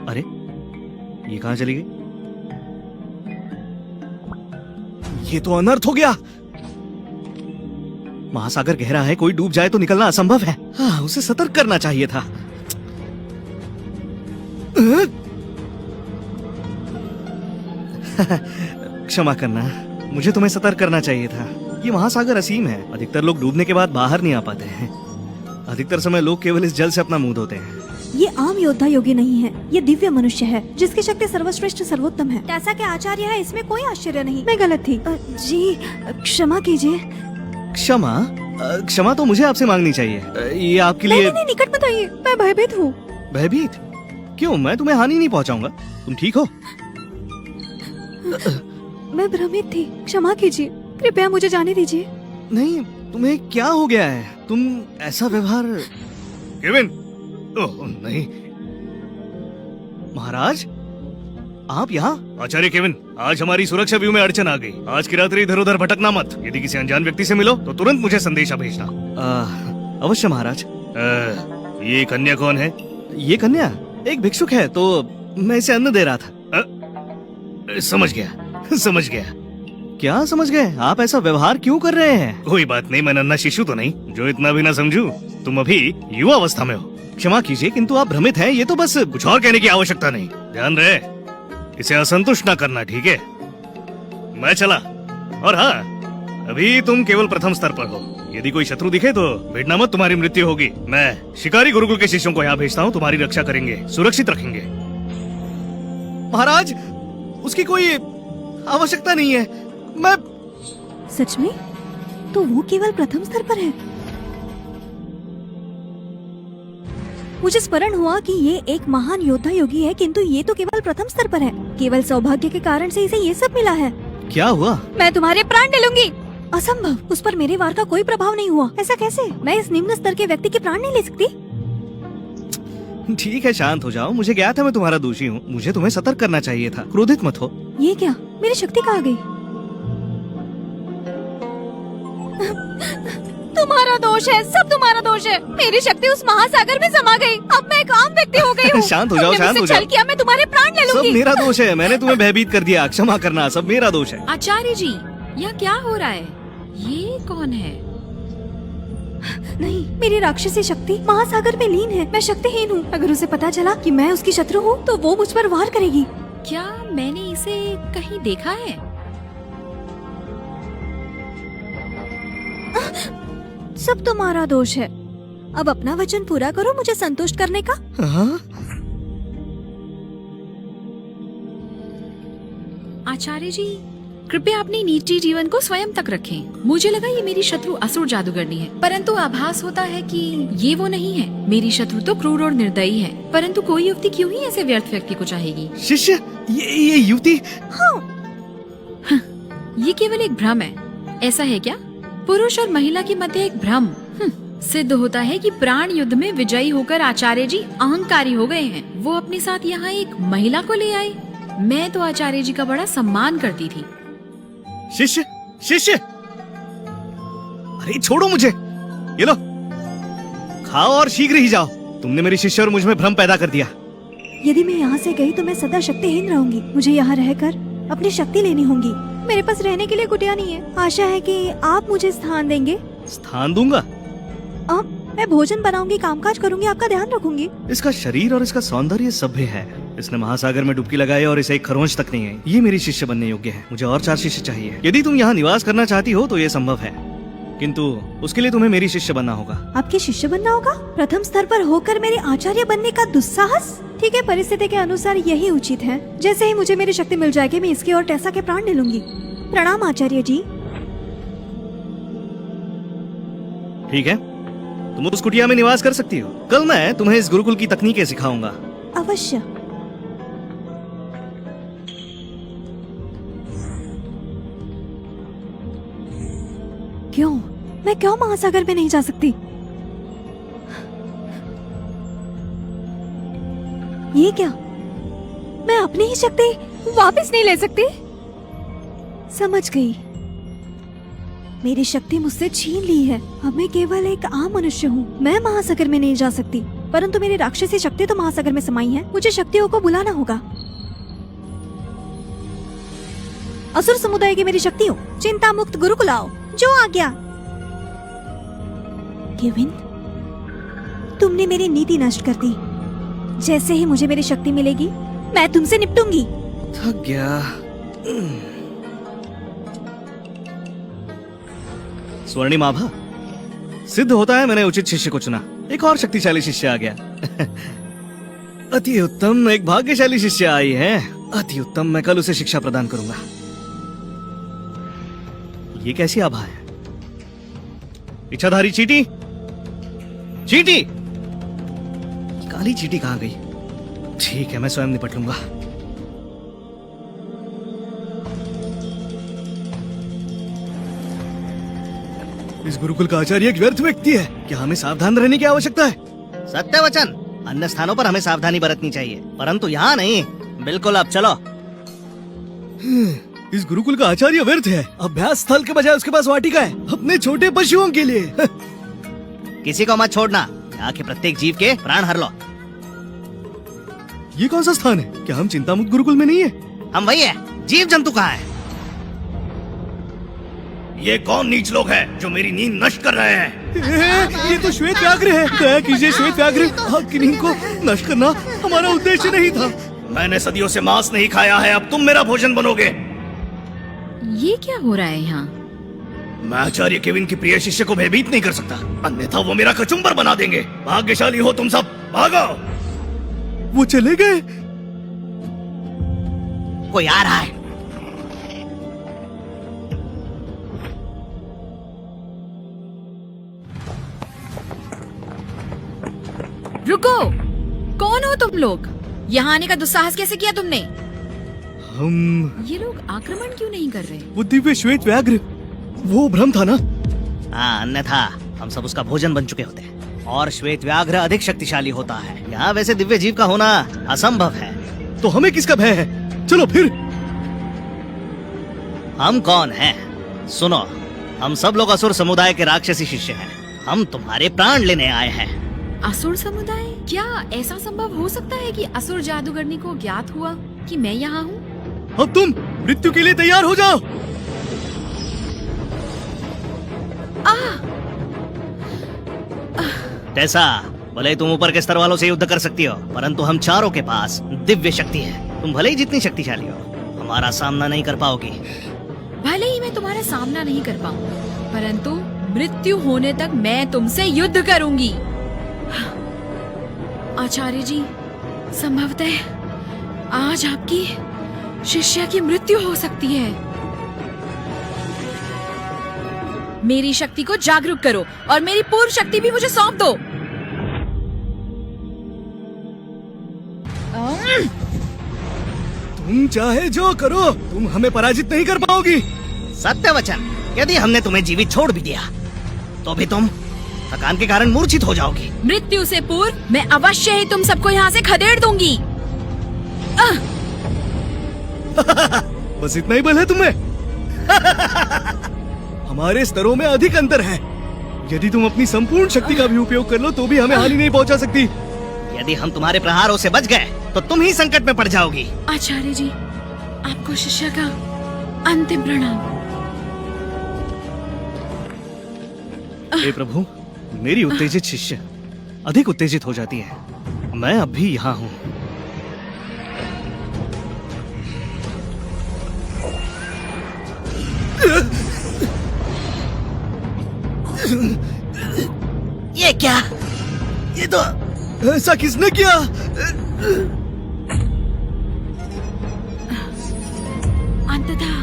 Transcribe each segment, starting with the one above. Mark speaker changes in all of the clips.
Speaker 1: अरे ये कहां चली गई? ये तो अनर्थ हो गया। महासागर गहरा है, कोई डूब जाए तो निकलना असंभव है। हाँ, उसे सतर्क करना चाहिए था। क्षमा करना, मुझे तुम्हें सतर्क करना चाहिए था। ये महासागर असीम है। अधिकतर लोग डूबने के बाद बाहर नहीं आ पाते हैं। अधिकतर समय लोग केवल इस जल से अपना मुंह धोते हैं।
Speaker 2: ये आम योद्धा योगी नहीं है, ये दिव्य मनुष्य है जिसकी शक्ति सर्वश्रेष्ठ सर्वोत्तम है। जैसा कि आचार्य है, इसमें कोई आश्चर्य नहीं। मैं गलत थी। जी क्षमा कीजिए।
Speaker 1: क्षमा? क्षमा तो मुझे आपसे मांगनी चाहिए। ये आपके लिए
Speaker 2: नहीं, निकट मत आइए, मैं भयभीत हूँ।
Speaker 1: भयभीत? क्यों? मैं तुम्हें हानि नहीं पहुँचाऊंगा। तुम ठीक हो?
Speaker 2: मैं भ्रमित थी, क्षमा कीजिए, कृपया मुझे जाने दीजिए।
Speaker 1: नहीं, तुम्हें क्या हो गया है? तुम ऐसा व्यवहार। केविन! ओह नहीं, महाराज आप यहाँ? आचार्य केविन, आज हमारी सुरक्षा व्यू में अड़चन आ गई। आज की रात्रि इधर उधर भटकना मत। यदि किसी अनजान व्यक्ति से मिलो तो तुरंत मुझे संदेशा भेजना। अवश्य महाराज। ये कन्या कौन है? ये कन्या एक भिक्षुक है, तो मैं इसे अन्न दे रहा था। समझ गया, समझ गया। क्या समझ गए? आप ऐसा व्यवहार क्यों कर रहे हैं? कोई बात नहीं, मैं नन्हा शिशु तो नहीं जो इतना भी ना समझूं। तुम अभी युवा अवस्था में हो। क्षमा कीजिए, किंतु आप भ्रमित हैं। ये तो बस कुछ और कहने की आवश्यकता नहीं। ध्यान रहे, इसे असंतुष्ट न करना, ठीक है? मैं चला। और हाँ, अभी तुम केवल प्रथम स्तर पर हो। यदि कोई शत्रु दिखे तो भिड़ना मत, तुम्हारी मृत्यु होगी। मैं शिकारी गुरुकुल के शिष्यों को यहाँ भेजता हूँ, तुम्हारी रक्षा करेंगे, सुरक्षित रखेंगे। महाराज, उसकी कोई आवश्यकता नहीं है। मैं
Speaker 2: सच में? तो वो केवल प्रथम स्तर पर है। मुझे स्मरण हुआ कि ये एक महान योद्धा योगी है, किंतु ये तो केवल प्रथम स्तर पर है। केवल सौभाग्य के कारण से इसे ये सब मिला है।
Speaker 1: क्या हुआ?
Speaker 2: मैं तुम्हारे प्राण ले लूंगी। असंभव, उस पर मेरे वार का कोई प्रभाव नहीं हुआ। ऐसा कैसे? मैं इस निम्न स्तर के व्यक्ति के प्राण नहीं ले सकती।
Speaker 1: ठीक है, शांत हो जाओ। मुझे ज्ञात है मैं तुम्हारा दोषी हूँ। मुझे तुम्हें सतर्क करना चाहिए था। क्रोधित मत हो।
Speaker 2: ये क्या? मेरी शक्ति कहाँ गई? तुम्हारा दोष है, सब तुम्हारा दोष है। मेरी शक्ति उस महासागर में समा गई। अब मैं एक आम व्यक्ति हो गई हूँ।
Speaker 1: शांत हो जाओ, शांत हो जाओ।
Speaker 2: छल किया, मैं तुम्हारे प्राण ले लूंगी।
Speaker 1: सब मेरा दोष है, मैंने तुम्हें भयभीत कर दिया। क्षमा करना, सब मेरा दोष है।
Speaker 3: आचार्य जी, यहाँ क्या हो रहा है? ये कौन है?
Speaker 2: नहीं, मेरी राक्षसी शक्ति महासागर में लीन है। मैं शक्तिहीन हूँ। अगर उसे पता चला कि मैं उसकी शत्रु हूँ तो वो मुझ पर वार करेगी।
Speaker 3: क्या मैंने इसे कहीं देखा है?
Speaker 2: सब तुम्हारा दोष है। अब अपना वचन पूरा करो मुझे संतुष्ट करने का।
Speaker 1: हाँ?
Speaker 3: आचार्य जी, कृपया अपनी निजी जीवन को स्वयं तक रखें। मुझे लगा ये मेरी शत्रु असुर जादूगरनी है, परंतु आभास होता है कि ये वो नहीं है। मेरी शत्रु तो क्रूर और निर्दयी है, परंतु कोई युवती क्यों ही ऐसे व्यर्थ व्यक्ति को चाहेगी?
Speaker 1: शिष्य, ये युवती?
Speaker 2: हाँ।
Speaker 3: ये केवल एक भ्रम है। ऐसा है क्या? पुरुष और महिला के मध्य एक भ्रम। सिद्ध होता है कि प्राण युद्ध में विजयी होकर आचार्य जी अहंकारी हो गए हैं। वो अपने साथ यहाँ एक महिला को ले आए। मैं तो आचार्य जी का बड़ा सम्मान करती थी।
Speaker 1: शिष्य, शिष्य, अरे छोड़ो मुझे। ये लो, खाओ और शीघ्र ही जाओ। तुमने मेरी शिष्य और मुझ में भ्रम पैदा कर दिया।
Speaker 2: यदि मैं यहाँ से गई तो मैं सदा शक्तिहीन रहूंगी। मुझे यहाँ रहकर अपनी शक्ति लेनी होगी। मेरे पास रहने के लिए कुटिया नहीं है। आशा है कि आप मुझे स्थान देंगे।
Speaker 1: स्थान दूंगा?
Speaker 2: मैं भोजन बनाऊंगी, कामकाज करूंगी, आपका ध्यान रखूंगी।
Speaker 1: इसका शरीर और इसका सौंदर्य सभ्य है। इसने महासागर में डुबकी लगाई और इसे एक खरोंच तक नहीं है। ये मेरी शिष्य बनने योग्य है। मुझे और 4 शिष्य चाहिए। यदि तुम यहाँ निवास करना चाहती हो तो ये संभव है, किंतु उसके लिए तुम्हें मेरी शिष्य बनना होगा।
Speaker 2: आपके शिष्य बनना होगा? प्रथम स्तर पर होकर मेरे आचार्य बनने का दुस्साहस? ठीक है, परिस्थिति के अनुसार यही उचित है। जैसे ही मुझे मेरी शक्ति मिल जाएगी मैं इसकी और टेसा के प्राण ले लूंगी। प्रणाम आचार्य जी।
Speaker 1: ठीक है, तुम उस कुटिया में निवास कर सकती हो। कल मैं तुम्हें इस गुरुकुल की तकनीकें सिखाऊंगा।
Speaker 2: अवश्य। क्यों? मैं क्यों महासागर में नहीं जा सकती? ये क्या? मैं अपनी ही शक्ति वापस नहीं ले सकती? समझ गई। मेरी शक्ति मुझसे छीन ली है। अब मैं केवल एक आम मनुष्य हूँ। मैं महासागर में नहीं जा सकती। परंतु मेरी राक्षसी शक्ति तो महासागर में समाई है। मुझे शक्तियों को बुलाना होगा। असुर समुदाय की मेरी शक्तियों, चिंता मुक्त गुरुकुल आओ, जो आ गया। केविन, तुमने मेरी नीति नष्ट कर दी। जैसे ही मुझे मेरी शक्ति मिलेगी, मैं तुमसे निपटूंगी।
Speaker 1: थक गया। स्वर्णिम आभा, सिद्ध होता है मैंने उचित शिष्य को चुना। एक और शक्तिशाली शिष्य आ गया। अति उत्तम, एक भाग्यशाली शिष्य आई है। अति उत्तम, मैं कल उसे शिक्षा प्रदान करूंगा। ये कैसी आभा है? इच्छाधारी चींटी, चींटी, काली चींटी कहां गई? ठीक है, मैं स्वयं निपट लूंगा। इस गुरुकुल का आचार्य एक व्यर्थ व्यक्ति है। क्या हमें सावधान रहने की आवश्यकता है?
Speaker 4: सत्य वचन। अन्य स्थानों पर हमें सावधानी बरतनी चाहिए, परंतु यहाँ नहीं। बिल्कुल, अब चलो।
Speaker 1: इस गुरुकुल का आचार्य व्यर्थ है। अभ्यास स्थल के बजाय उसके पास वाटिका है, अपने छोटे पशुओं के लिए।
Speaker 4: किसी को मत छोड़ना। यहाँ के प्रत्येक जीव के प्राण हर लो।
Speaker 1: ये कौन सा स्थान है? क्या हम चिंतामुक्त गुरुकुल में नहीं है?
Speaker 4: हम वही है। जीव जंतु कहाँ है?
Speaker 1: ये कौन नीच लोग हैं जो मेरी नींद नष्ट कर रहे हैं? ये तो श्वेत व्याघ्र है। दया कीजिए श्वेत व्याघ्र, आपकी नींद को नष्ट करना हमारा उद्देश्य नहीं था। मैंने सदियों से मांस नहीं खाया है, अब तुम मेरा भोजन बनोगे।
Speaker 3: ये क्या हो रहा है यहाँ?
Speaker 1: मैं आचार्य केविन की प्रिय शिष्य को भयभीत नहीं कर सकता, अन्यथा वो मेरा कचुम्बर बना देंगे। भाग्यशाली हो तुम सब, भागो। वो चले गए।
Speaker 4: कोई आ रहा है।
Speaker 3: रुको, कौन हो तुम लोग? यहाँ आने का दुस्साहस कैसे किया तुमने?
Speaker 1: हम,
Speaker 3: ये लोग आक्रमण क्यों नहीं कर रहे?
Speaker 1: वो दिव्य श्वेत व्याघ्र, वो भ्रम था ना?
Speaker 4: हाँ, अन्यथा हम सब उसका भोजन बन चुके होते। और श्वेत व्याघ्र अधिक शक्तिशाली होता है। यहाँ वैसे दिव्य जीव का होना असंभव है।
Speaker 1: तो हमें किसका भय है? चलो फिर।
Speaker 4: हम कौन हैं? सुनो, हम सब लोग असुर समुदाय के राक्षसी शिष्य हैं। हम तुम्हारे प्राण लेने आए हैं।
Speaker 3: असुर समुदाय? क्या ऐसा संभव हो सकता है कि असुर जादूगरनी को ज्ञात हुआ कि मैं यहाँ हूँ?
Speaker 1: अब तुम मृत्यु के लिए तैयार हो जाओ।
Speaker 4: टेसा, भले ही तुम ऊपर के स्तर वालों से युद्ध कर सकती हो, परंतु हम चारों के पास दिव्य शक्ति है। तुम भले ही जितनी शक्तिशाली हो, हमारा सामना नहीं कर पाओगी।
Speaker 3: भले ही मैं तुम्हारा सामना नहीं कर पाऊँ, परंतु मृत्यु होने तक मैं तुमसे युद्ध करूंगी। आचार्य जी, संभवतः आज आपकी शिष्या की मृत्यु हो सकती है। मेरी शक्ति को जागरूक करो और मेरी पूर्व शक्ति भी मुझे सौंप दो।
Speaker 1: तुम चाहे जो करो, तुम हमें पराजित नहीं कर पाओगी।
Speaker 4: सत्य वचन। यदि हमने तुम्हें जीवित छोड़ भी दिया, तो भी तुम थकान के कारण मूर्छित हो जाओगी।
Speaker 3: मृत्यु से पूर्व मैं अवश्य ही तुम सबको यहाँ से खदेड़ दूंगी।
Speaker 1: बस इतना ही बल है तुम्हें? हमारे स्तरों में अधिक अंतर है। यदि तुम अपनी संपूर्ण शक्ति का भी उपयोग कर लो, तो भी हमें हानि नहीं पहुंचा सकती।
Speaker 4: यदि हम तुम्हारे प्रहारों से बच गए, तो तुम ही संकट में पड़ जाओगी।
Speaker 3: आचार्य जी, आपको शिष्य का अंतिम प्रणाम।
Speaker 1: हे प्रभु, मेरी उत्तेजित शिष्य अधिक उत्तेजित हो जाती है। मैं अब भी यहाँ हूँ।
Speaker 4: ये क्या? ये तो
Speaker 1: ऐसा किसने किया?
Speaker 3: अंततः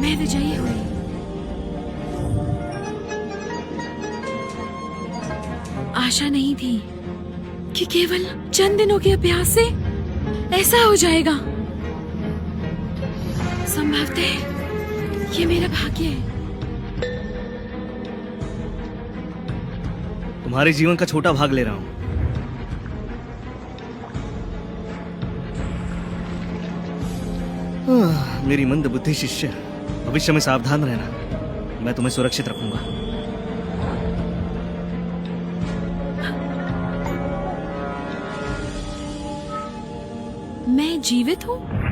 Speaker 3: मैं विजयी हुई। आशा नहीं थी कि केवल चंद दिनों के अभ्यास से ऐसा हो जाएगा। संभवतः ये मेरा भाग्य है।
Speaker 1: तुम्हारे जीवन का छोटा भाग ले रहा हूँ। मेरी मंद बुद्धि शिष्य, भविष्य में सावधान रहना। मैं तुम्हें सुरक्षित रखूंगा।
Speaker 3: मैं जीवित हूँ?